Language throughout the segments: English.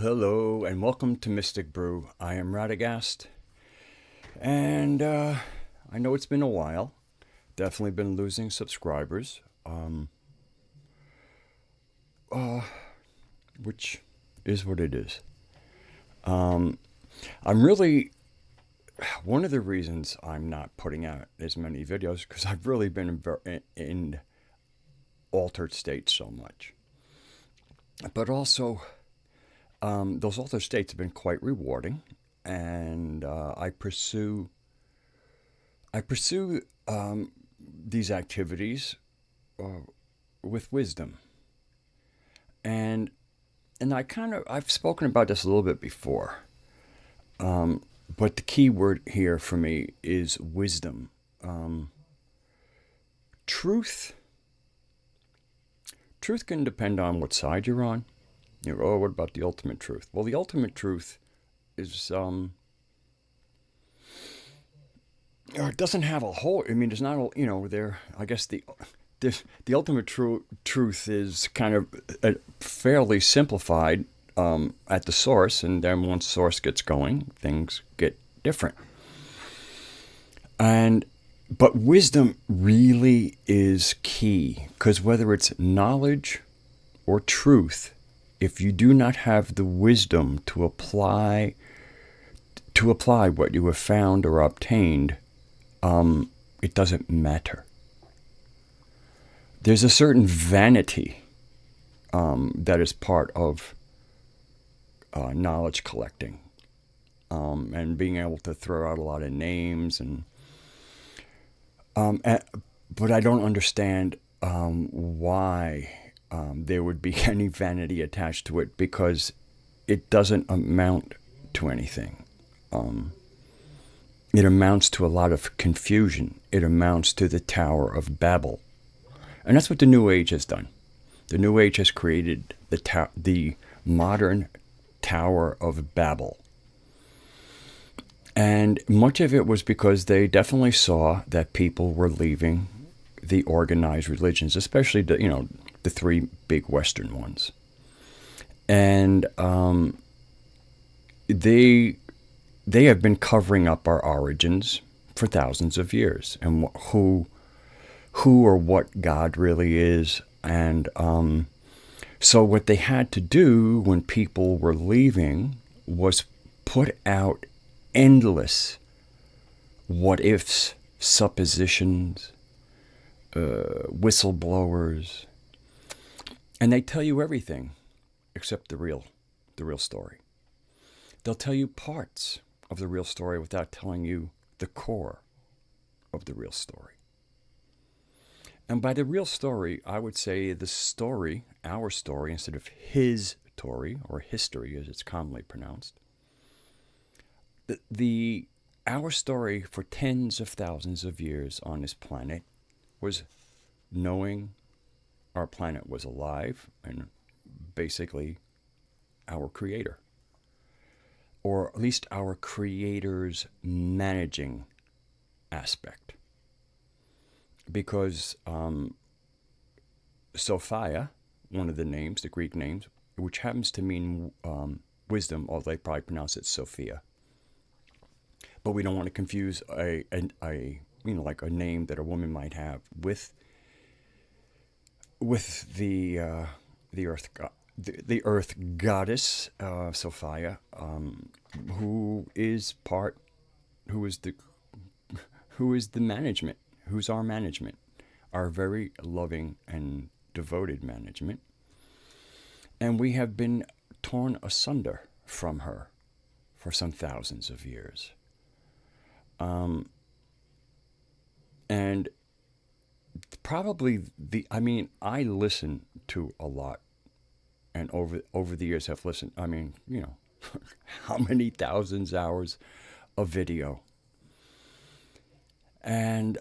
Hello, and welcome to Mystic Brew. I am Radagast, and I know it's been a while. Definitely been losing subscribers, which is what it is. I'm really one of the reasons I'm not putting out as many videos because I've really been in altered states so much, but also those altered states have been quite rewarding, and I pursue these activities uh, with wisdom, and I've spoken about this a little bit before, but the key word here for me is wisdom. Truth truth can depend on what side you're on. Oh, what about the ultimate truth? Well, the ultimate truth is it doesn't have a whole. I mean, there's not a there. I guess the ultimate truth is kind of fairly simplified at the source, and then once source gets going, things get different. And but wisdom really is key because whether it's knowledge or truth, if you do not have the wisdom to apply what you have found or obtained, it doesn't matter. There's a certain vanity that is part of knowledge collecting, and being able to throw out a lot of names um, a- but I don't understand why there would be any vanity attached to it because it doesn't amount to anything. Um, it amounts to a lot of confusion. It amounts to the Tower of Babel, and that's what the New Age has done. The New Age has created the modern Tower of Babel. And much of it was because they definitely saw that people were leaving the organized religions, especially the three big Western ones. And they they have been covering up our origins for thousands of years and who or what God really is. And so what they had to do when people were leaving was put out endless what ifs, suppositions, whistleblowers, and they tell you everything except the real story. They'll tell you parts of the real story without telling you the core of the real story. And by the real story, I would say the story, our story, instead of his story or history as it's commonly pronounced. The our story for tens of thousands of years on this planet was knowing our planet was alive and basically our creator, or at least our creator's managing aspect. Because Sophia, one of the names, the Greek names, which happens to mean wisdom, although they probably pronounce it Sophia. But we don't want to confuse a like a name that a woman might have with the earth the earth goddess Sophia, who is part who is the management, who's our management, our very loving and devoted management, and we have been torn asunder from her for some thousands of years. And probably I listen to a lot, and over the years have listened. How many thousands hours of video, and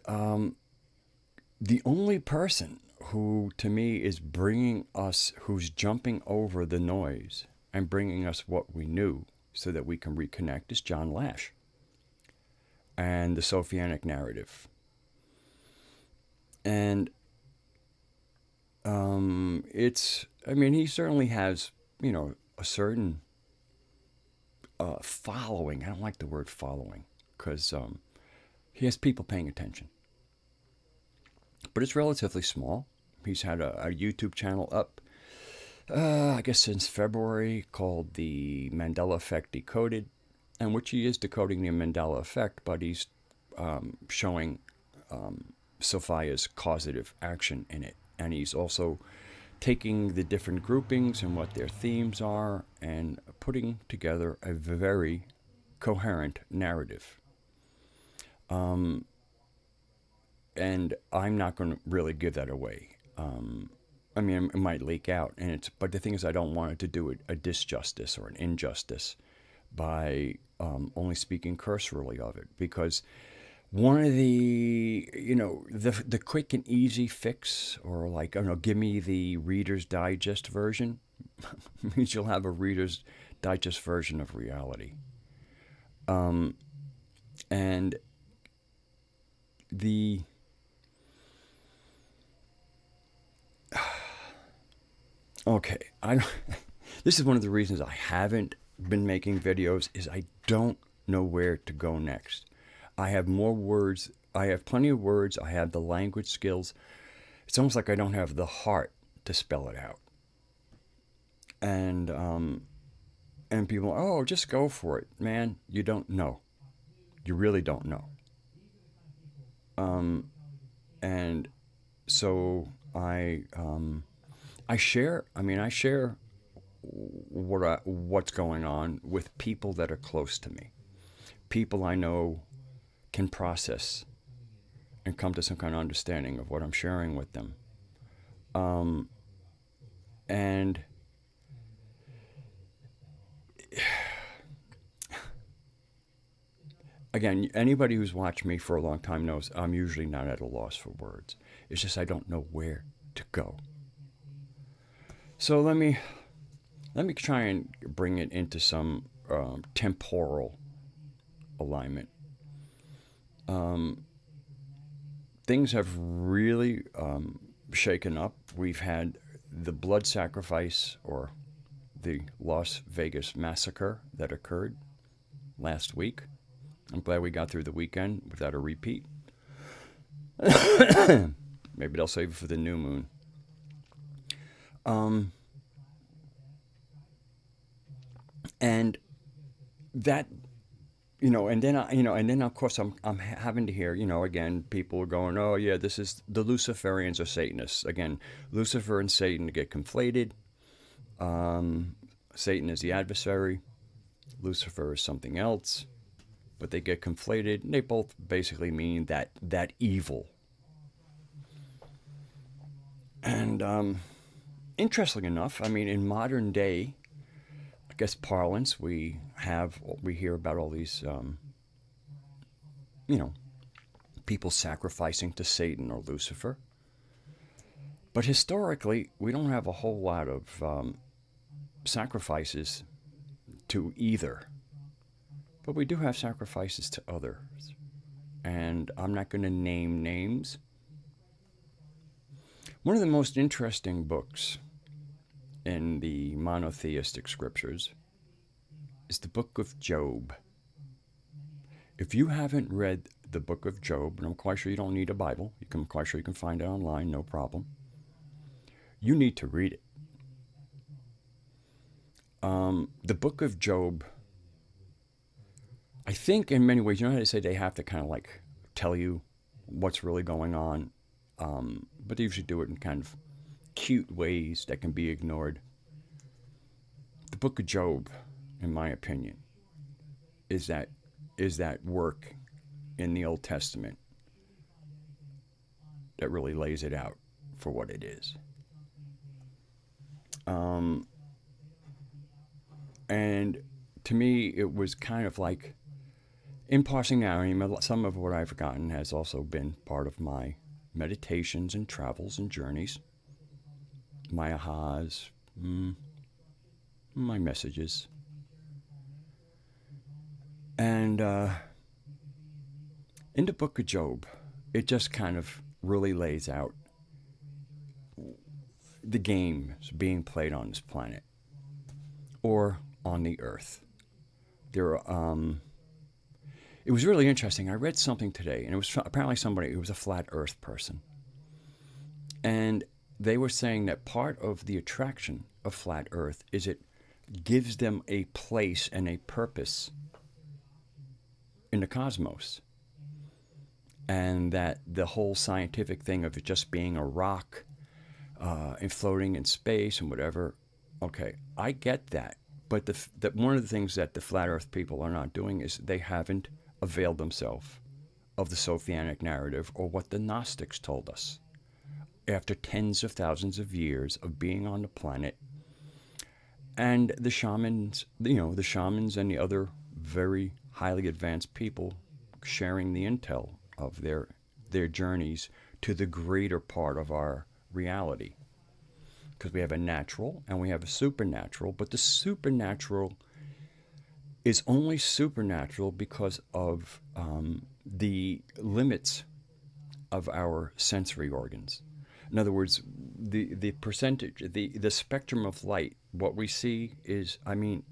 the only person who to me is who's jumping over the noise and bringing us what we knew so that we can reconnect is John Lash and the Sophianic narrative. And he certainly has, a certain following. I don't like the word following because he has people paying attention. But it's relatively small. He's had a YouTube channel up, I guess, since February called The Mandela Effect Decoded, in which he is decoding the Mandela Effect, but he's showing Sophia's causative action in it. And he's also taking the different groupings and what their themes are and putting together a very coherent narrative. And I'm not going to really give that away. I mean, it might leak out, but the thing is, I don't want it to do a disjustice or an injustice by only speaking cursorily of it, because one of the the quick and easy fix, or like, I don't know, give me the Reader's Digest version, means you'll have a Reader's Digest version of reality. And the okay, I don't, this is one of the reasons I haven't been making videos, is I don't know where to go next. I have more words. I have plenty of words. I have the language skills. It's almost like I don't have the heart to spell it out. And people, oh, just go for it, man. You don't know. You really don't know. And so I share. I mean, I share what's going on with people that are close to me, people I know can process and come to some kind of understanding of what I'm sharing with them. And again, anybody who's watched me for a long time knows I'm usually not at a loss for words. It's just I don't know where to go. So let me try and bring it into some temporal alignment. Things have really shaken up. We've had the blood sacrifice, or the Las Vegas massacre that occurred last week. I'm glad we got through the weekend without a repeat. Maybe they'll save it for the new moon. And that, and then and then of course I'm having to hear, again, people are going, oh yeah, this is the Luciferians or Satanists. Again, Lucifer and Satan get conflated. Satan is the adversary. Lucifer is something else, but they get conflated. And they both basically mean that evil. And interestingly enough, I mean, in modern day, I guess, parlance, we hear about all these, people sacrificing to Satan or Lucifer. But historically, we don't have a whole lot of sacrifices to either. But we do have sacrifices to others. And I'm not going to name names. One of the most interesting books in the monotheistic scriptures is the book of Job. If you haven't read the book of Job, and I'm quite sure you don't need a Bible, I'm quite sure you can find it online, no problem. You need to read it. The book of Job, I think in many ways, how they say they have to kind of like tell you what's really going on, but they usually do it in kind of cute ways that can be ignored. The book of Job, in my opinion, is that work in the Old Testament that really lays it out for what it is. And to me, it was kind of like, in parsing out, I mean, some of what I've gotten has also been part of my meditations and travels and journeys, my ahas, my messages. And in the book of Job, it just kind of really lays out the games being played on this planet, or on the earth. There, it was really interesting. I read something today, and it was apparently somebody who was a flat Earth person, and they were saying that part of the attraction of flat Earth is it gives them a place and a purpose in the cosmos, and that the whole scientific thing of it just being a rock and floating in space and whatever. Okay, I get that, but one of the things that the flat Earth people are not doing is they haven't availed themselves of the Sophianic narrative or what the Gnostics told us. After tens of thousands of years of being on the planet, and the shamans, the shamans and the other very highly advanced people sharing the intel of their journeys to the greater part of our reality. Because we have a natural and we have a supernatural, but the supernatural is only supernatural because of the limits of our sensory organs. In other words, the percentage, the spectrum of light, what we see is, I mean,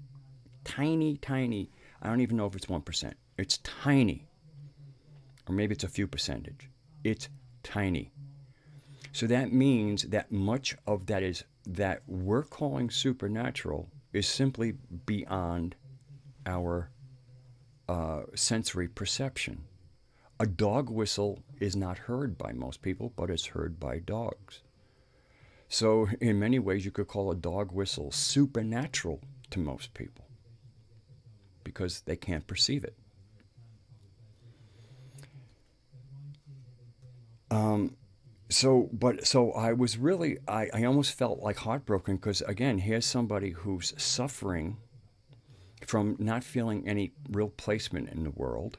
tiny, tiny. I don't even know if it's 1%. It's tiny. Or maybe it's a few percentage. It's tiny. So that means that much of that we're calling supernatural is simply beyond our sensory perception. A dog whistle is not heard by most people, but it's heard by dogs. So in many ways, you could call a dog whistle supernatural to most people because they can't perceive it. So I was really, I almost felt like heartbroken because, again, here's somebody who's suffering from not feeling any real placement in the world.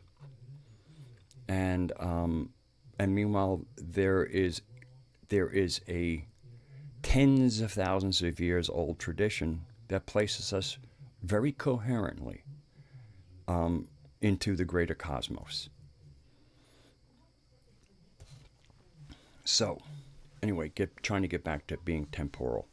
And meanwhile, there is a tens of thousands of years old tradition that places us very coherently into the greater cosmos. So, anyway, trying to get back to being temporal.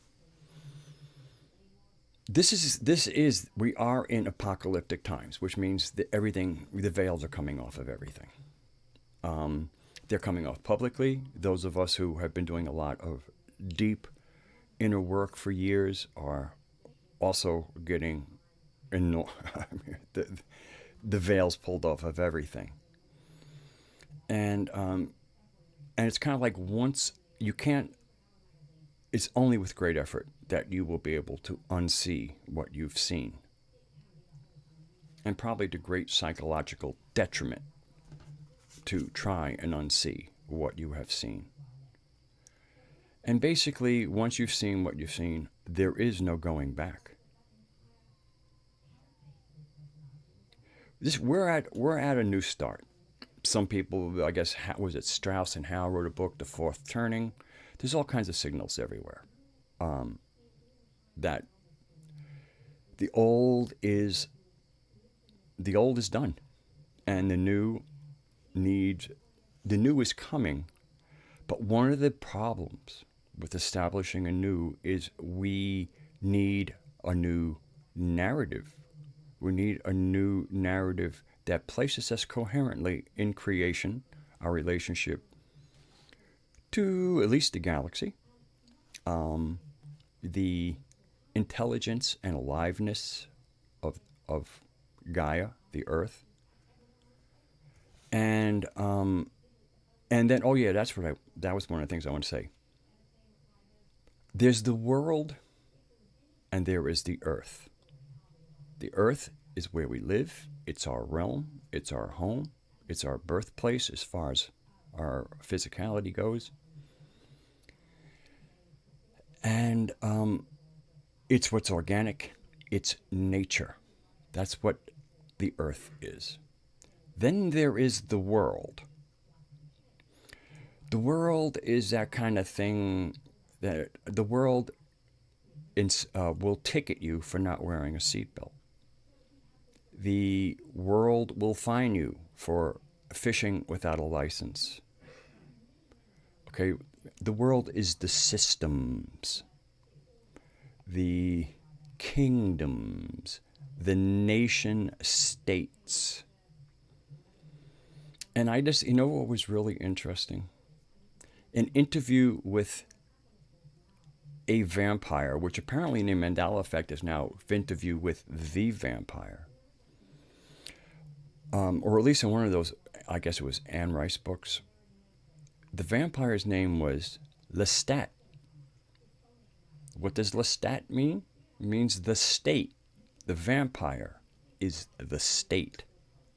This is we are in apocalyptic times, which means that the veils are coming off of everything. They're coming off publicly. Those of us who have been doing a lot of deep inner work for years are also getting the veils pulled off of everything. And it's kind of like once you can't, it's only with great effort that you will be able to unsee what you've seen. And probably to great psychological detriment to try and unsee what you have seen. And basically, once you've seen what you've seen, there is no going back. We're at a new start. Some people, I guess, was it Strauss and Howe wrote a book, The Fourth Turning. There's all kinds of signals everywhere that the old is done, and the new is coming. But one of the problems with establishing a new is we need a new narrative. We need a new narrative that places us coherently in creation, our relationship to at least the galaxy, the intelligence and aliveness of Gaia, the Earth, and then that was one of the things I want to say. There's the world, and there is the Earth. The Earth is where we live. It's our realm. It's our home. It's our birthplace as far as our physicality goes. And it's what's organic. It's nature. That's what the Earth is. Then there is the world. The world is that kind of thing that the world will ticket you for not wearing a seatbelt. The world will fine you for fishing without a license. Okay, the world is the systems, the kingdoms, the nation states. And I just, you know what was really interesting? An interview with a vampire, which apparently in the Mandela Effect is now interview with the vampire. Or at least in one of those, I guess it was Anne Rice books. The vampire's name was Lestat. What does Lestat mean? It means the state. The vampire is the state,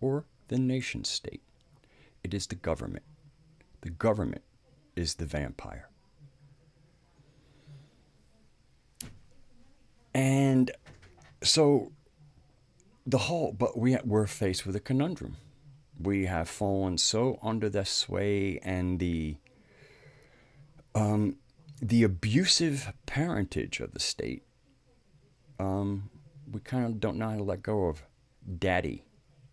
or the nation state. It is the government. The government is the vampire. And so but we're faced with a conundrum. We have fallen so under the sway and the abusive parentage of the state. We kind of don't know how to let go of daddy,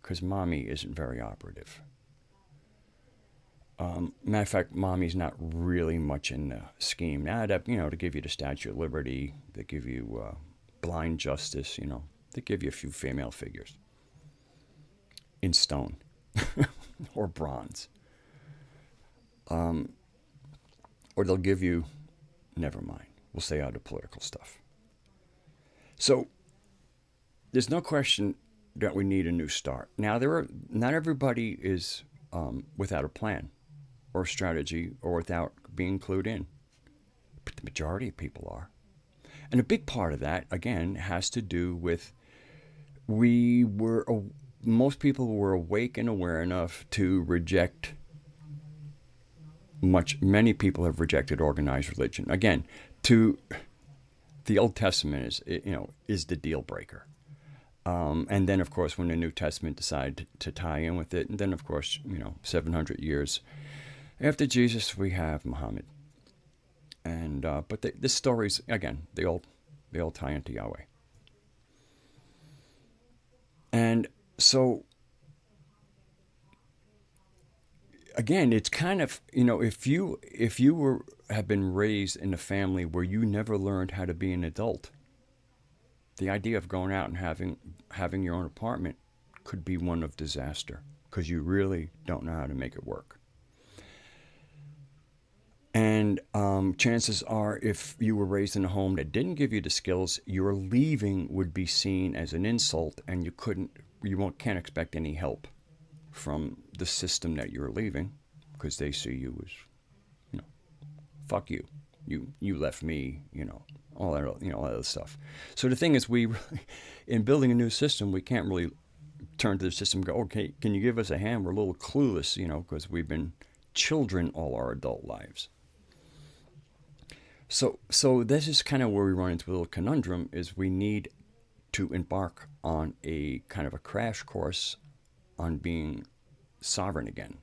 because mommy isn't very operative. Matter of fact, mommy's not really much in the scheme. Now, to give you the Statue of Liberty, they give you blind justice, they give you a few female figures in stone or bronze. Or they'll give you, never mind, we'll stay out of political stuff. So there's no question that we need a new start. Now, not everybody is without a plan or strategy or without being clued in, but the majority of people are. And a big part of that, again, has to do with most people were awake and aware enough to reject many people have rejected organized religion. Again, the Old Testament is the deal breaker. And then, of course, when the New Testament decided to tie in with it, and then, of course, 700 years after Jesus, we have Muhammad. And but the stories, again, they all tie into Yahweh. And so, again, it's kind of, if you have been raised in a family where you never learned how to be an adult, the idea of going out and having your own apartment could be one of disaster, because you really don't know how to make it work. And chances are, if you were raised in a home that didn't give you the skills, your leaving would be seen as an insult, and you can't expect any help from the system that you're leaving, because they see you as, fuck you. You left me, all that, all that other stuff. So the thing is, in building a new system, we can't really turn to the system and go, okay, can you give us a hand? We're a little clueless, because we've been children all our adult lives. So this is kind of where we run into a little conundrum, is we need to embark on a kind of a crash course on being sovereign again.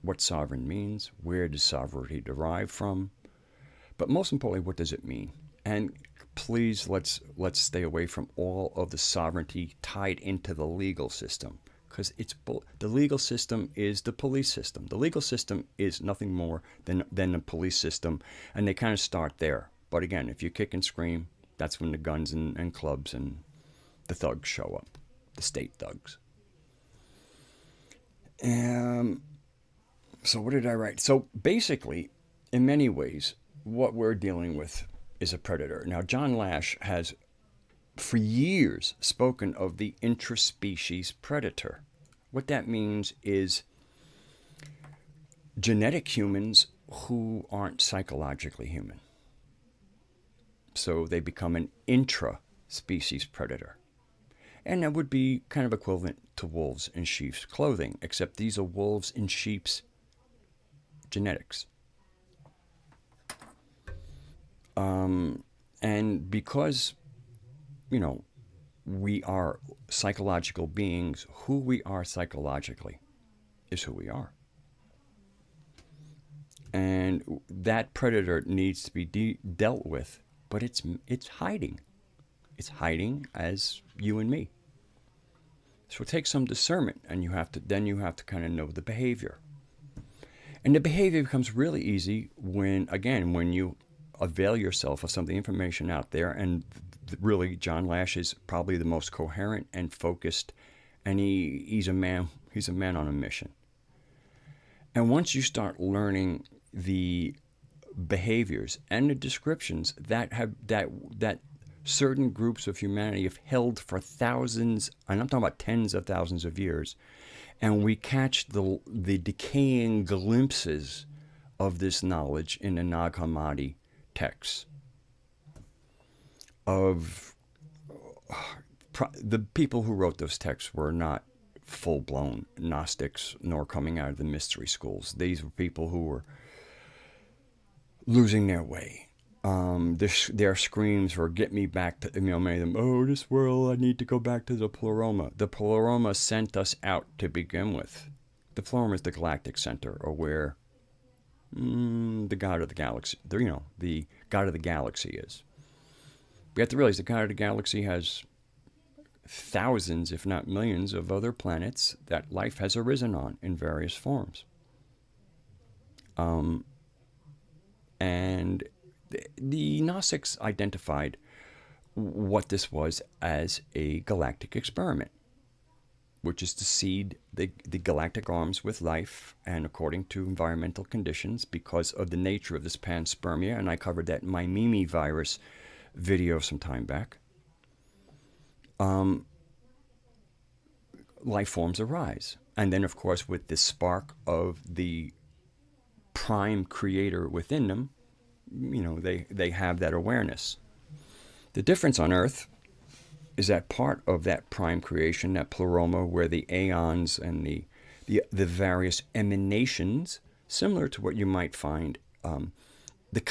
What sovereign means, where does sovereignty derive from, but most importantly, what does it mean? And please, let's stay away from all of the sovereignty tied into the legal system, because the legal system is the police system. The legal system is nothing more than the police system, and they kind of start there. But again, if you kick and scream, that's when the guns and clubs and the thugs show up, the state thugs. So what did I write? So basically, in many ways, what we're dealing with is a predator. Now, John Lash has for years spoken of the intraspecies predator. What that means is genetic humans who aren't psychologically human. So they become an intraspecies predator. And that would be kind of equivalent to wolves in sheep's clothing, except these are wolves in sheep's genetics. And because, we are psychological beings, who we are psychologically is who we are. And that predator needs to be dealt with, but it's hiding. It's hiding as you and me. So it takes some discernment, and you have to kind of know the behavior. And the behavior becomes really easy when you avail yourself of some of the information out there, and really, John Lash is probably the most coherent and focused, and he's a man. He's a man on a mission. And once you start learning the behaviors and the descriptions that certain groups of humanity have held for thousands, and I'm talking about tens of thousands of years, and we catch the decaying glimpses of this knowledge in the Nag Hammadi texts of the people who wrote those texts were not full-blown Gnostics nor coming out of the mystery schools. These were people who were losing their way. Their screams were, get me back to, many of them, oh, this world, I need to go back to the Pleroma. The Pleroma sent us out to begin with. The Pleroma is the galactic center, or where the god of the galaxy, the god of the galaxy is. We have to realize the god of the galaxy has thousands, if not millions, of other planets that life has arisen on in various forms. And the Gnostics identified what this was as a galactic experiment, which is to seed the galactic arms with life, and according to environmental conditions, because of the nature of this panspermia, and I covered that in my Mimi virus video some time back, life forms arise. And then, of course, with the spark of the prime creator within them, they have that awareness. The difference on Earth is that part of that prime creation, that pleroma, where the aeons and the various emanations, similar to what you might find, the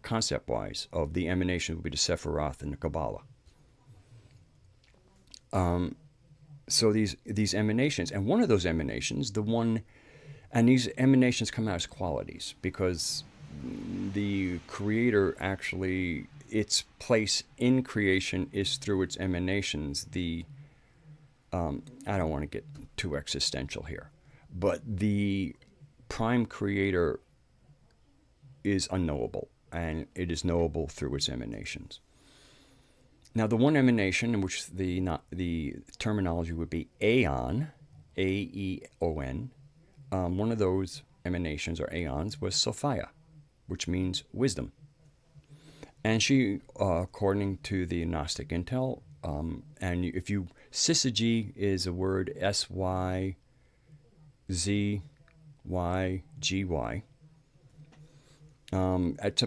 concept-wise of the emanation would be the Sephiroth and the Kabbalah. So these emanations, and one of those emanations, and these emanations come out as qualities, because the creator actually, its place in creation is through its emanations. I don't want to get too existential here, but the prime creator is unknowable, and it is knowable through its emanations. Now, the one emanation in which the terminology would be aeon, A-E-O-N, one of those emanations or aeons was Sophia, which means wisdom. And she, according to the Gnostic intel, and if you, syzygy is a word, S-Y-Z-Y-G-Y. It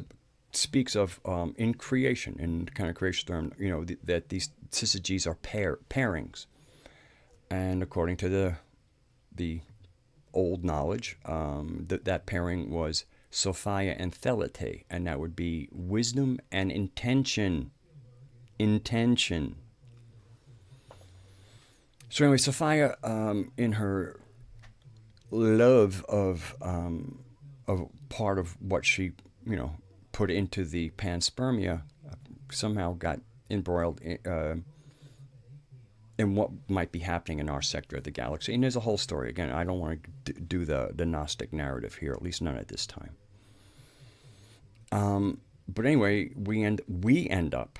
speaks of in creation, in kind of creation term, that these syzygies are pairings. And according to the old knowledge, that pairing was Sophia and Thelete, and that would be wisdom and intention. So anyway, Sophia, in her love of part of what she, put into the panspermia, somehow got embroiled in what might be happening in our sector of the galaxy. And there's a whole story. Again, I don't want to do the Gnostic narrative here, at least not at this time. But anyway, we end up,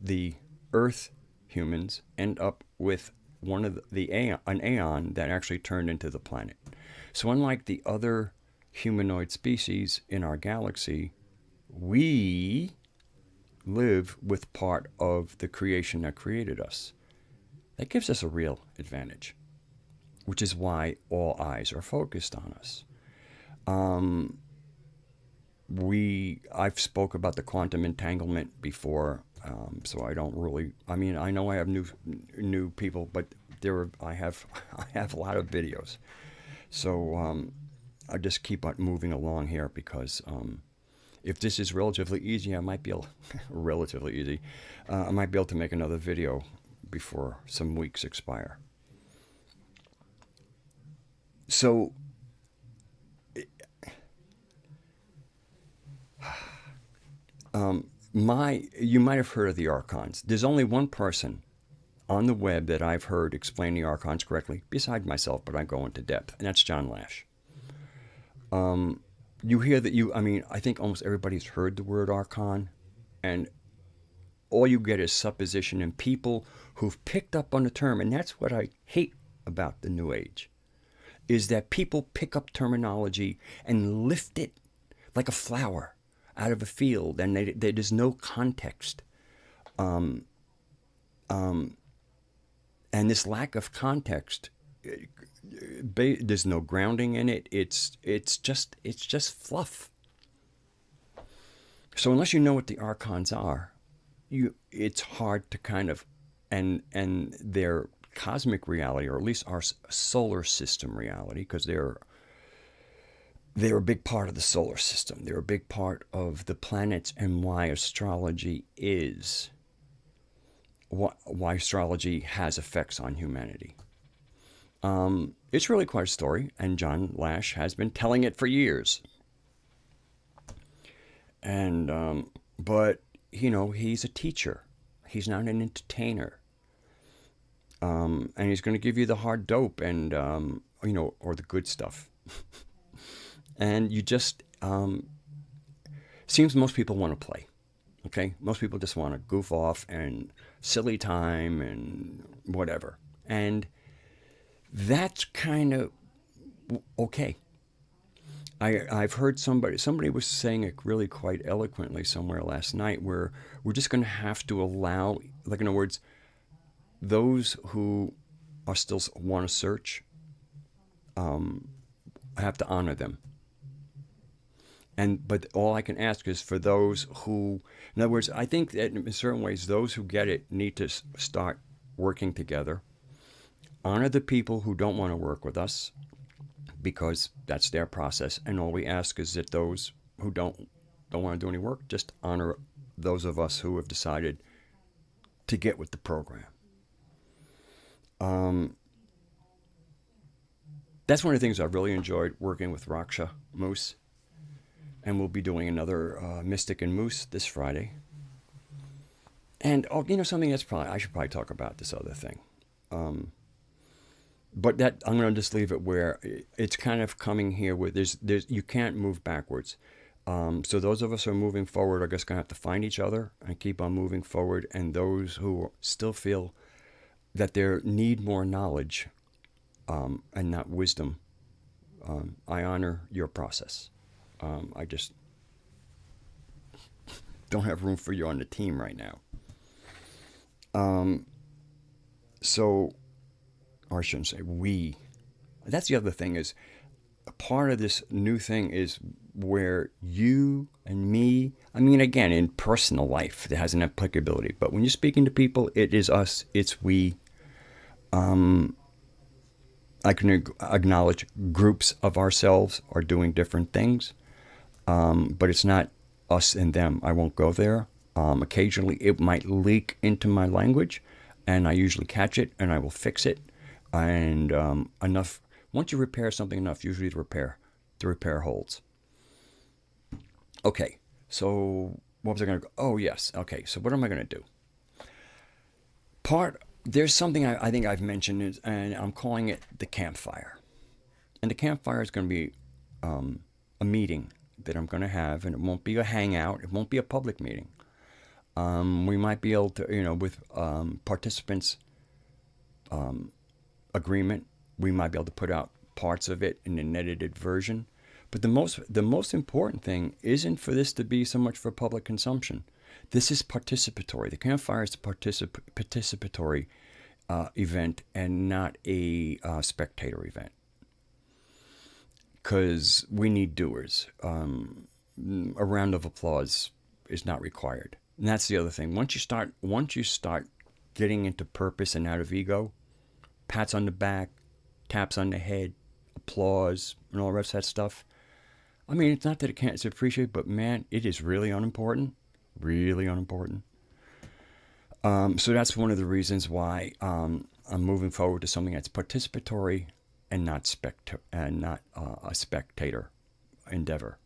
the Earth humans end up with one of an aeon that actually turned into the planet. So unlike the other humanoid species in our galaxy, we live with part of the creation that created us. That gives us a real advantage, which is why all eyes are focused on us. I've spoke about the quantum entanglement before, so I don't really. I know I have new people, but I have a lot of videos, so I just keep on moving along here, because if this is relatively easy, I might be able to make another video before some weeks expire. So you might have heard of the Archons. There's only one person on the web that I've heard explain the Archons correctly, besides myself, but I go into depth, and that's John Lash. You hear that I think almost everybody's heard the word Archon, and all you get is supposition and people who've picked up on the term. And that's what I hate about the New Age, is that people pick up terminology and lift it like a flower out of a field, and there's no context. And this lack of context, there's no grounding in it. It's just fluff. So unless you know what the archons are, it's hard to kind of, and their cosmic reality, or at least our solar system reality, because they're a big part of the solar system. They're a big part of the planets, and why astrology is, why astrology has effects on humanity. It's really quite a story, and John Lash has been telling it for years. And but he's a teacher. He's not an entertainer. And he's going to give you the hard dope, and or the good stuff. And you just seems most people want to play. Okay, most people just want to goof off and silly time and whatever, and that's kind of okay. I've heard somebody was saying it really quite eloquently somewhere last night, where we're just going to have to allow, like, in other words, those who are still want to search, have to honor them. But all I can ask is for those who, in other words, I think that in certain ways, those who get it need to start working together. Honor the people who don't want to work with us, because that's their process. And all we ask is that those who don't want to do any work, just honor those of us who have decided to get with the program. That's one of the things I've really enjoyed, working with Raksha Moose. And we'll be doing another Mystic and Moose this Friday. And something that's I should probably talk about this other thing. But that I'm going to just leave it where it's kind of coming here with there's you can't move backwards. So those of us who are moving forward are just going to have to find each other and keep on moving forward. And those who still feel that they need more knowledge and not wisdom, I honor your process. I just don't have room for you on the team right now. Or I shouldn't say we. That's the other thing, is a part of this new thing is where you and me, I mean, again, in personal life, it has an applicability. But when you're speaking to people, it is us, it's we. I can acknowledge groups of ourselves are doing different things. But it's not us and them. I won't go there. Occasionally it might leak into my language, and I usually catch it and I will fix it. And enough, once you repair something enough, usually the repair holds. Okay, so what was I going to go? Oh, yes. Okay, so what am I going to do? There's something I think I've mentioned, and I'm calling it the campfire. And the campfire is going to be a meeting that I'm going to have, and it won't be a hangout. It won't be a public meeting. We might be able to, with participants' agreement, we might be able to put out parts of it in an edited version. But the most important thing isn't for this to be so much for public consumption. This is participatory. The campfire is a participatory event, and not a spectator event. Because we need doers. A round of applause is not required. And that's the other thing. Once you start getting into purpose and out of ego, pats on the back, taps on the head, applause, and all the rest of that stuff. I mean, it's not that it can't, it's appreciated, but man, it is really unimportant. Really unimportant. So that's one of the reasons why I'm moving forward to something that's participatory and not a spectator endeavor.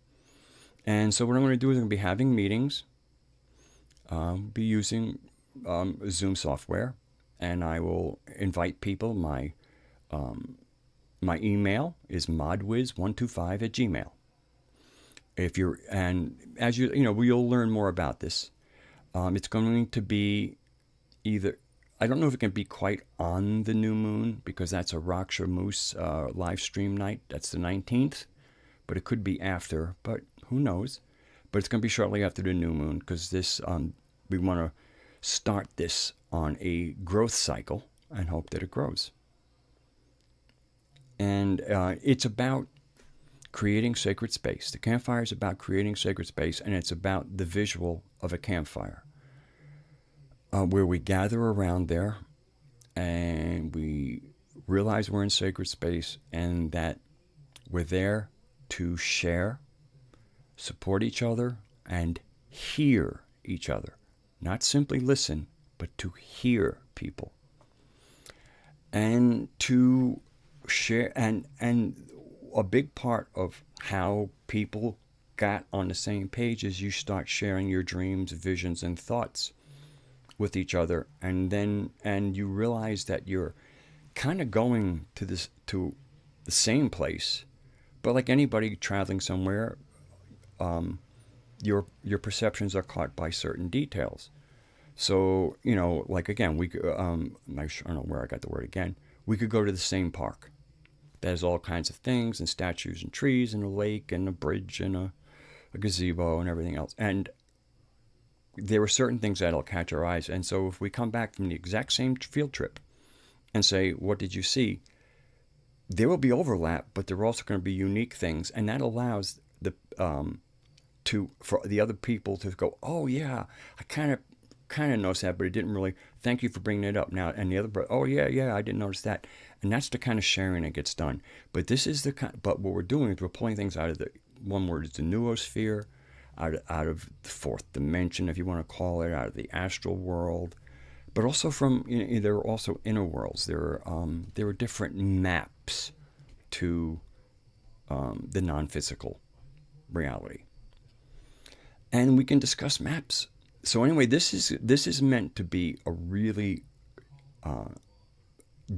And so what I'm going to do is I'm going to be having meetings, be using Zoom software, and I will invite people. My email is modwiz125@gmail.com. As you'll learn more about this. It's going to be either, I don't know if it can be quite on the new moon because that's a Raksha Moose live stream night. That's the 19th, but it could be after, but who knows? But it's going to be shortly after the new moon because this we want to start this on a growth cycle and hope that it grows. And it's about creating sacred space. The campfire is about creating sacred space, and it's about the visual of a campfire where we gather around there and we realize we're in sacred space and that we're there to share, support each other, and hear each other. Not simply listen, but to hear people. And to share, and a big part of how people got on the same page is you start sharing your dreams, visions, and thoughts with each other, and you realize that you're kind of going to the same place, but like anybody traveling somewhere, your perceptions are caught by certain details. So like again, we I don't know where I got the word again. We could go to the same park. There's all kinds of things and statues and trees and a lake and a bridge and a gazebo and everything else. And there were certain things that'll catch our eyes. And so if we come back from the exact same field trip and say, what did you see? There will be overlap, but there are also going to be unique things. And that allows for the other people to go, oh yeah, I kind of noticed that, but it didn't really, thank you for bringing it up now. And the other, oh yeah, I didn't notice that. And that's the kind of sharing that gets done. But this is but what we're doing is we're pulling things out of the, one word is the noosphere, out of the fourth dimension, if you want to call it, out of the astral world, but also from, there are also inner worlds. There are different maps to the non-physical reality. And we can discuss maps. So anyway, this is meant to be a really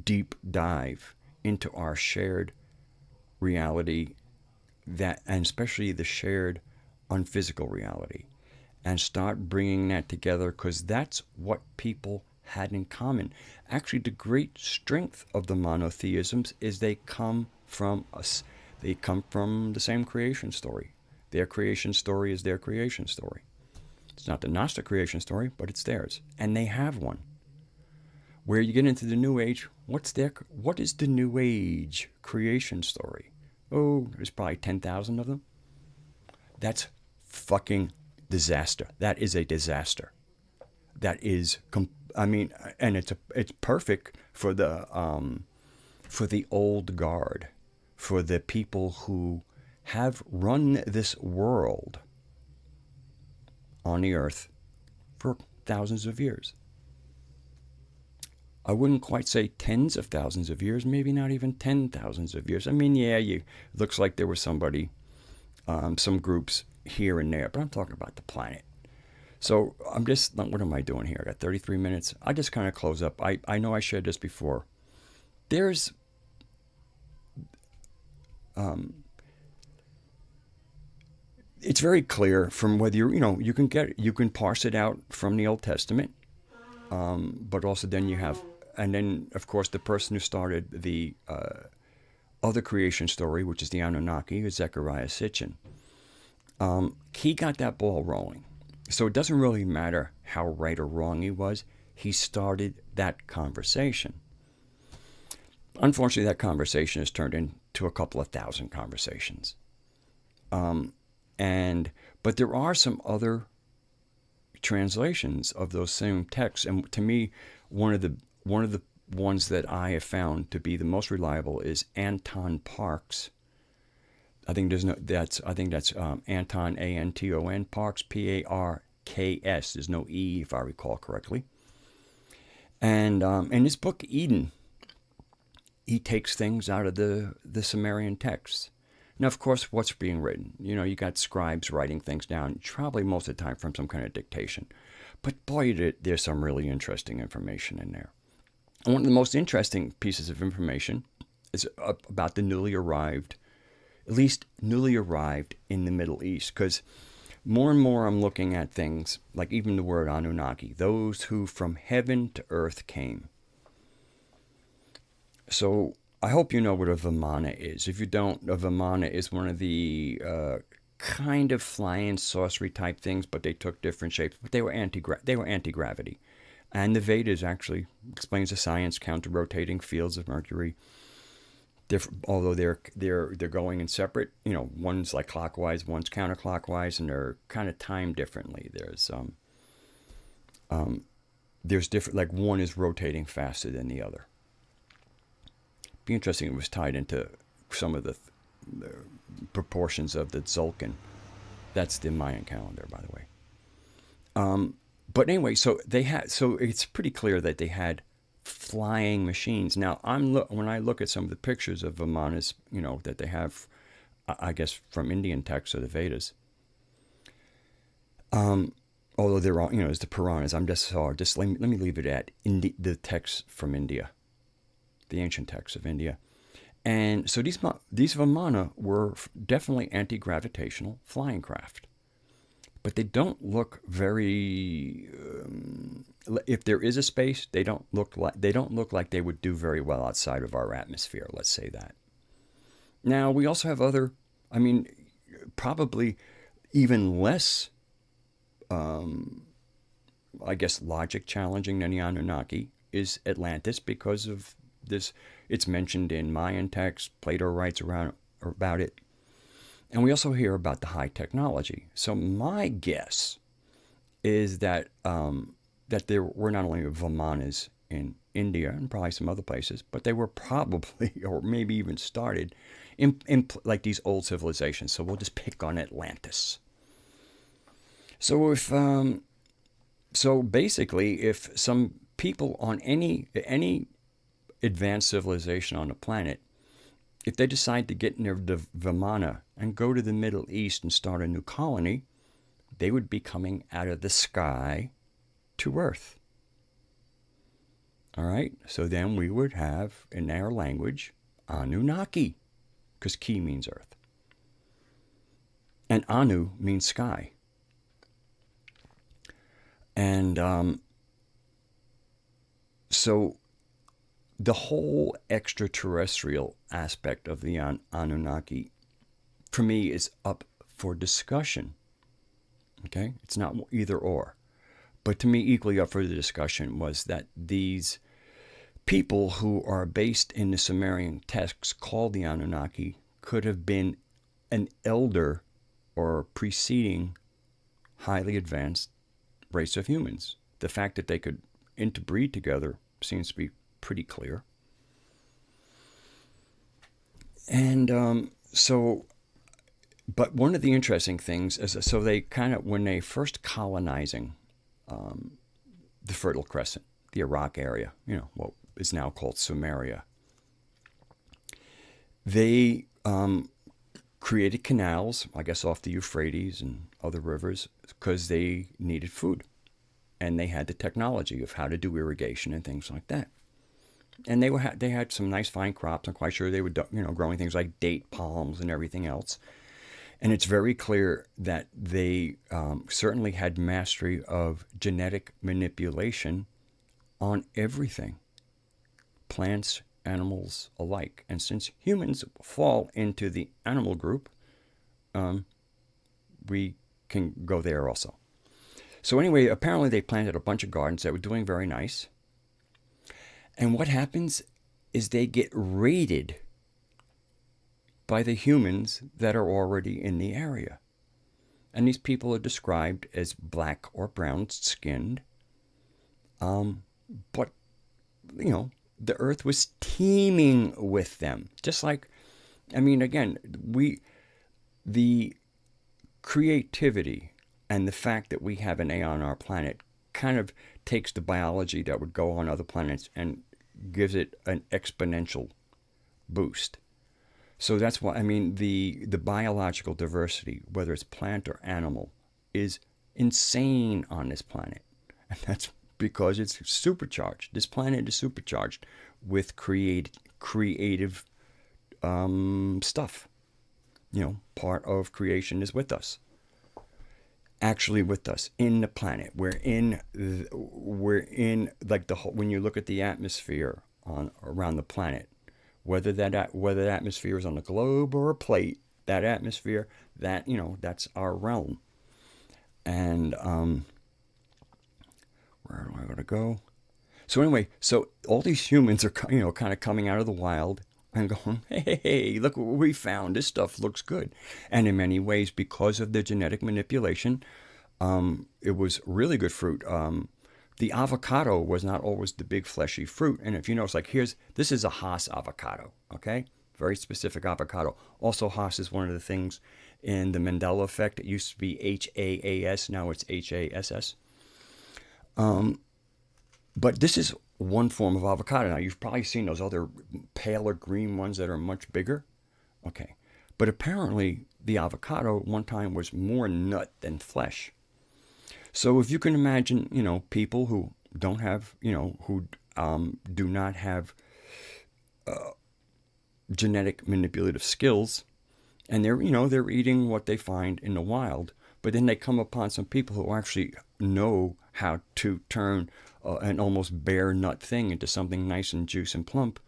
deep dive into our shared reality, and especially the shared unphysical reality, and start bringing that together, because that's what people had in common. Actually, the great strength of the monotheisms is they come from us. They come from the same creation story. Their creation story is their creation story. It's not the Gnostic creation story, but it's theirs. And they have one. Where you get into the New Age, what is the New Age creation story? Oh, there's probably 10,000 of them. That's fucking disaster. That is a disaster. That is, and it's perfect for the old guard, for the people who have run this world on the earth for thousands of years. I wouldn't quite say tens of thousands of years, maybe not even 10,000 of years. It looks like there was somebody, some groups here and there, but I'm talking about the planet. So what am I doing here? I got 33 minutes. I just kind of close up. I know I shared this before. There's, it's very clear from whether you can parse it out from the Old Testament, but also then you have, and then of course the person who started the other creation story, which is the Anunnaki, is Zecharia Sitchin. He got that ball rolling. So it doesn't really matter how right or wrong he was. He started that conversation. Unfortunately, that conversation has turned into a couple of thousand conversations. But there are some other translations of those same texts, and to me, one of the ones that I have found to be the most reliable is Anton Parks. I think that's Anton, Anton Parks, Parks. There's no E, if I recall correctly. And in his book Eden, he takes things out of the Sumerian texts. Now, of course, what's being written? You got scribes writing things down, probably most of the time from some kind of dictation. But boy, there's some really interesting information in there. And one of the most interesting pieces of information is about the newly arrived in the Middle East. Because more and more I'm looking at things like even the word Anunnaki, those who from heaven to earth came. So I hope you know what a Vimana is. If you don't, a Vimana is one of the kind of flying sorcery type things, but they took different shapes. But they were anti-gravity, and the Vedas actually explains the science counter rotating fields of Mercury. Although they're going in separate, one's like clockwise, one's counterclockwise, and they're kind of timed differently. There's different, like one is rotating faster than the other. Be interesting. It was tied into some of the proportions of the Tzolk'in. That's the Mayan calendar, by the way. But anyway, so it's pretty clear that they had flying machines. Now, when I look at some of the pictures of Vimanas, that they have, I guess from Indian texts or the Vedas. Although they're all, as the Puranas, let me leave it at the texts from India, the ancient texts of India. And so these Vimana were definitely anti-gravitational flying craft. But they don't look very. If there is a space, they don't look like they would do very well outside of our atmosphere. Let's say that. Now we also have other. I mean, probably even less. I guess logic challenging than the Anunnaki is Atlantis because of this. It's mentioned in Mayan texts. Plato writes about it. And we also hear about the high technology. So my guess is that there were not only Vimanas in India and probably some other places, but they were probably, or maybe even started, in like these old civilizations. So we'll just pick on Atlantis. So basically, if some people on any advanced civilization on the planet, if they decide to get in their Vimana and go to the Middle East and start a new colony, they would be coming out of the sky to Earth. All right? So then we would have, in our language, Anunnaki, because Ki means Earth. And Anu means sky. And so the whole extraterrestrial aspect of the Anunnaki, for me, is up for discussion. Okay? It's not either or. But to me, equally up for the discussion was that these people who are based in the Sumerian texts called the Anunnaki could have been an elder or preceding highly advanced race of humans. The fact that they could interbreed together seems to be pretty clear. And but one of the interesting things is, so they kind of, when they first colonizing the Fertile Crescent, the Iraq area, what is now called Sumeria, they created canals, I guess off the Euphrates and other rivers, because they needed food. And they had the technology of how to do irrigation and things like that. And they had some nice fine crops. I'm quite sure they were growing things like date palms and everything else. And it's very clear that they certainly had mastery of genetic manipulation on everything, plants, animals alike. And since humans fall into the animal group, we can go there also. So anyway, apparently they planted a bunch of gardens that were doing very nice. And what happens is they get raided by the humans that are already in the area. And these people are described as black or brown skinned. But, the earth was teeming with them. Just like, again, the creativity and the fact that we have an AI on our planet kind of takes the biology that would go on other planets and gives it an exponential boost. So that's why, the biological diversity, whether it's plant or animal, is insane on this planet. And that's because it's supercharged. This planet is supercharged with creative stuff. Part of creation is with us. actually with us in the planet. We're in like the whole, when you look at the atmosphere on around the planet, whether that atmosphere is on a globe or a plate, that atmosphere, that that's our realm. And where do I gotta go? So anyway, so all these humans are kind of coming out of the wild and going, hey, look what we found. This stuff looks good. And in many ways, because of the genetic manipulation, it was really good fruit. The avocado was not always the big fleshy fruit. And if you notice, like this is a Haas avocado, okay? Very specific avocado. Also, Haas is one of the things in the Mandela effect. It used to be HAAS, now it's HASS. But this is one form of avocado. Now, you've probably seen those other paler green ones that are much bigger. Okay. But apparently, the avocado one time was more nut than flesh. So if you can imagine, people who don't have, who do not have genetic manipulative skills, and they're eating what they find in the wild, but then they come upon some people who actually know how to turn an almost bare nut thing into something nice and juicy and plump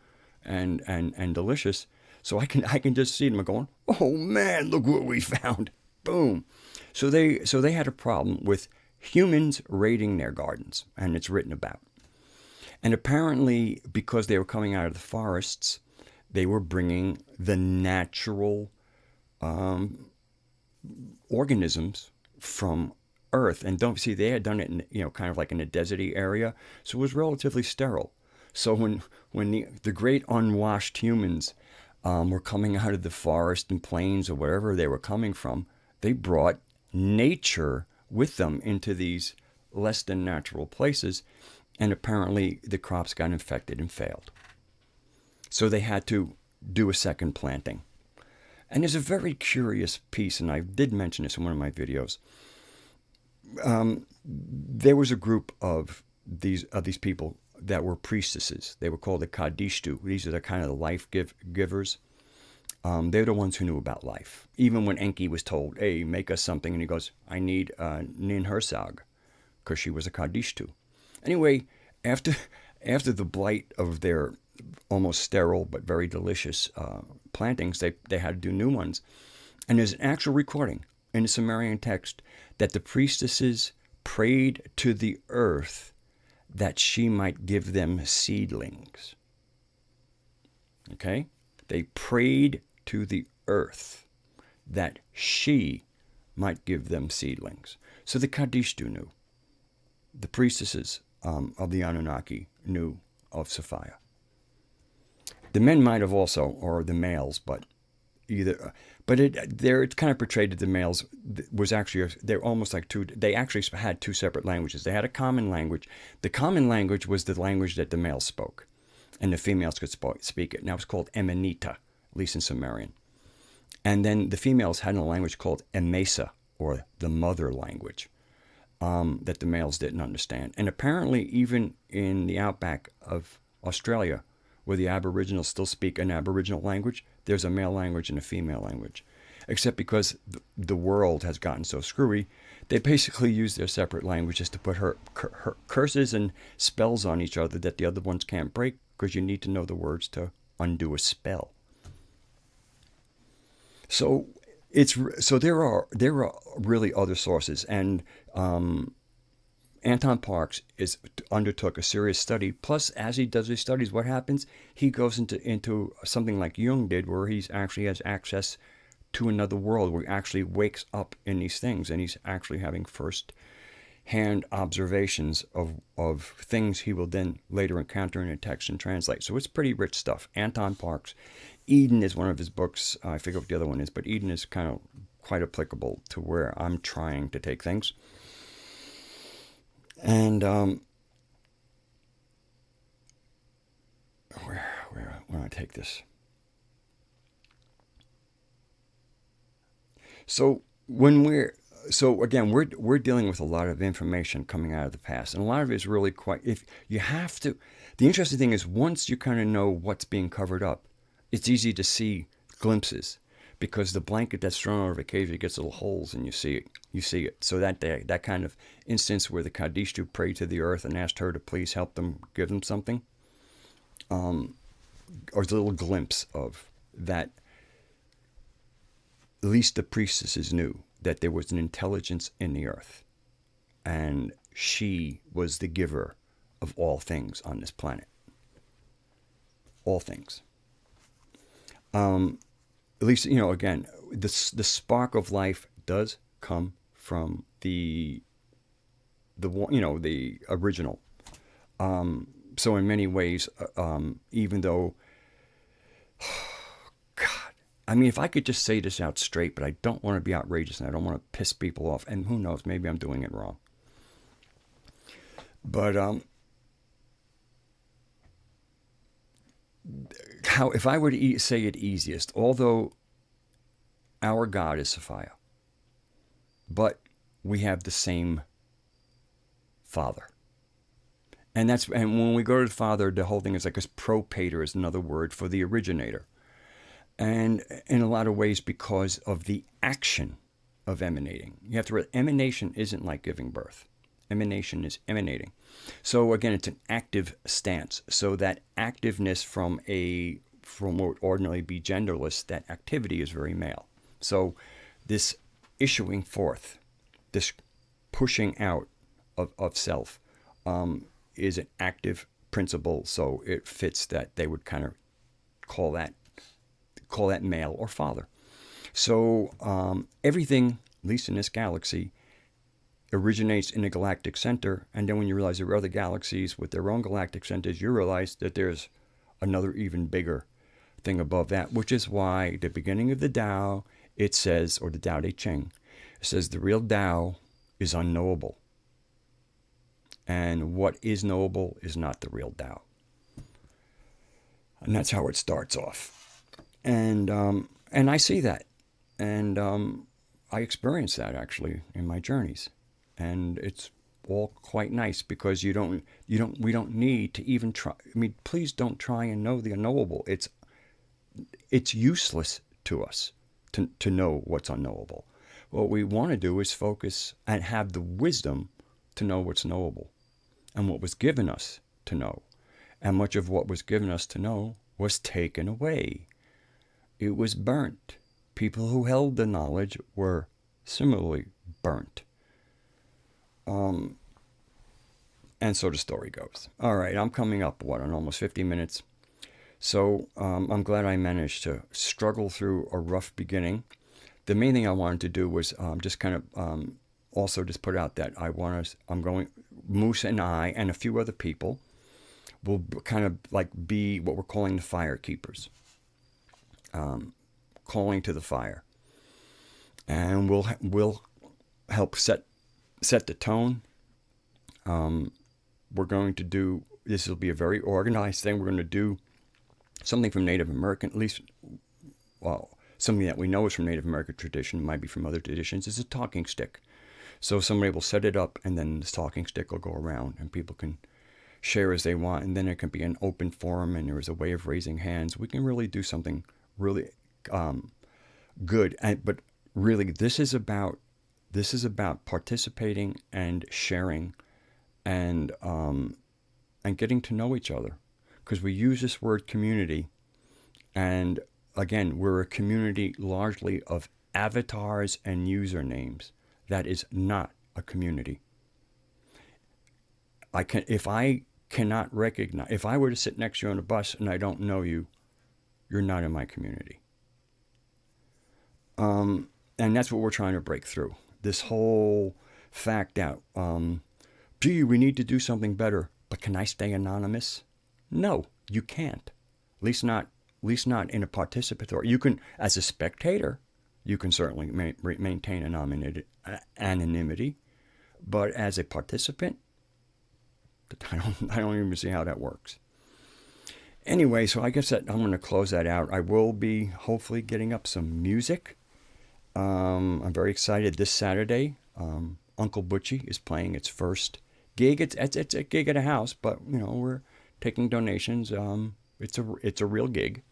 and delicious. So I can just see them going, oh man, look what we found. Boom. So they had a problem with humans raiding their gardens, and it's written about. And apparently, because they were coming out of the forests, they were bringing the natural organisms from Earth. And don't see, they had done it in, kind of like in a deserty area, so it was relatively sterile. So when the great unwashed humans were coming out of the forest and plains or wherever they were coming from, they brought nature with them into these less than natural places, and apparently the crops got infected and failed. So they had to do a second planting. And there's a very curious piece, and I did mention this in one of my videos. There was a group of these people that were priestesses. They were called the Kadishtu. These are the kind of the life givers. They're the ones who knew about life. Even when Enki was told, hey, make us something, and he goes, I need Nin Hersag, because she was a Kadishtu. Anyway, after the blight of their almost sterile but very delicious plantings, they had to do new ones. And there's an actual recording in the Sumerian text that the priestesses prayed to the earth that she might give them seedlings. Okay? They prayed to the earth that she might give them seedlings. So the Kadishtu knew. The priestesses of the Anunnaki knew of Sophia. The men might have also, or the males, but it's kind of portrayed that the males was actually, they're almost like two, they actually had two separate languages. They had a common language. The common language was the language that the males spoke, and the females could speak it. Now it's called Emanita, at least in Sumerian. And then the females had a language called Emesa, or the mother language, that the males didn't understand. And apparently even in the outback of Australia, where the Aboriginals still speak an Aboriginal language, there's a male language and a female language. Except because the world has gotten so screwy, they basically use their separate languages to put her curses and spells on each other that the other ones can't break, because you need to know the words to undo a spell. So there are really other sources, and Anton Parks undertook a serious study. Plus, as he does his studies, what happens? He goes into something like Jung did, where he actually has access to another world, where he actually wakes up in these things, and he's actually having first-hand observations of things he will then later encounter in a text and translate. So it's pretty rich stuff. Anton Parks. Eden is one of his books. I forget what the other one is, but Eden is kind of quite applicable to where I'm trying to take things. And where do I take this? So again, we're dealing with a lot of information coming out of the past, and a lot of it is really the interesting thing is, once you kind of know what's being covered up, it's easy to see glimpses. because the blanket that's thrown over the cave, it gets little holes, and you see it. You see it. So that day, that kind of instance where the Kadishtu prayed to the earth and asked her to please help them, give them something, or a little glimpse of that. At least the priestesses knew that there was an intelligence in the earth, and she was the giver of all things on this planet. All things. At least, again, the spark of life does come from the original. So in many ways, even though, God, I mean, if I could just say this out straight, but I don't want to be outrageous and I don't want to piss people off, and who knows, maybe I'm doing it wrong. But if I were to say it easiest, although our God is Sophia, but we have the same Father. And when we go to the Father, the whole thing is like, propator is another word for the originator. And in a lot of ways, because of the action of emanating. You have to realize, emanation isn't like giving birth. Emanation is emanating. So again, it's an active stance. So that activeness from what would ordinarily be genderless, that activity is very male. So this issuing forth, this pushing out of self, is an active principle. So it fits that they would kind of call that male or father. So everything, at least in this galaxy, originates in the galactic center, and then when you realize there are other galaxies with their own galactic centers, you realize that there's another even bigger thing above that, which is why at the beginning of the Tao, it says, or the Tao Te Ching, it says the real Tao is unknowable. And what is knowable is not the real Tao. And that's how it starts off. And I see that. And I experience that actually in my journeys. And it's all quite nice because we don't need to even try. I mean, please don't try and know the unknowable. It's useless to us to know what's unknowable. What we want to do is focus and have the wisdom to know what's knowable and what was given us to know. And much of what was given us to know was taken away. It was burnt. People who held the knowledge were similarly burnt. And so the story goes. All right, I'm coming up, on almost 50 minutes. So I'm glad I managed to struggle through a rough beginning. The main thing I wanted to do was just kind of also just put out that Moose and I and a few other people will kind of like be what we're calling the fire keepers. Calling to the fire. And we'll help set the tone. We're going to do, this will be a very organized thing. We're going to do something from Native American, at least, something that we know is from Native American tradition, might be from other traditions, is a talking stick. So somebody will set it up, and then this talking stick will go around, and people can share as they want, and then it can be an open forum, and there is a way of raising hands. We can really do something really good. But really, this is about participating and sharing, and getting to know each other, because we use this word community, and again, we're a community largely of avatars and usernames. That is not a community. If I were to sit next to you on a bus and I don't know you, you're not in my community. And that's what we're trying to break through. This whole fact that, we need to do something better, but can I stay anonymous? No, you can't. At least not in a participatory. You can, as a spectator, you can certainly maintain anonymity, but as a participant, I don't even see how that works. Anyway, so I guess that I'm going to close that out. I will be hopefully getting up some music. I'm very excited. This Saturday, Uncle Butchie is playing its first gig. It's a gig at a house, but we're taking donations. It's a real gig.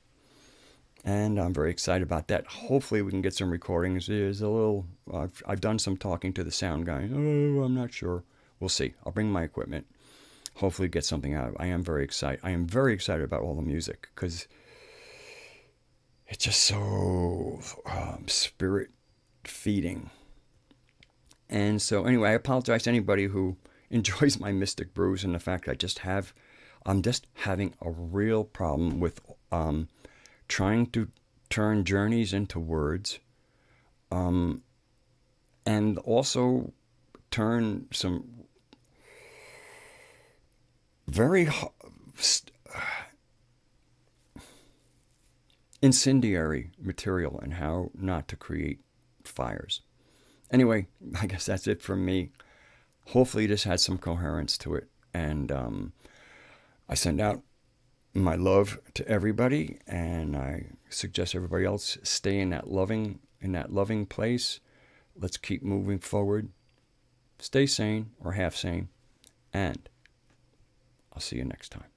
And I'm very excited about that. Hopefully, we can get some recordings. There's a little, I've done some talking to the sound guy. Oh, I'm not sure. We'll see. I'll bring my equipment. Hopefully, get something out of it. I am very excited. I am very excited about all the music because it's just so spirit feeding. And so, anyway, I apologize to anybody who enjoys my mystic brews and the fact I'm just having a real problem with trying to turn journeys into words, and also turn some very incendiary material and how not to create fires. Anyway, I guess that's it from me. Hopefully, this had some coherence to it, and I send out my love to everybody, and I suggest everybody else stay in that loving place. Let's keep moving forward. Stay sane or half sane, and I'll see you next time.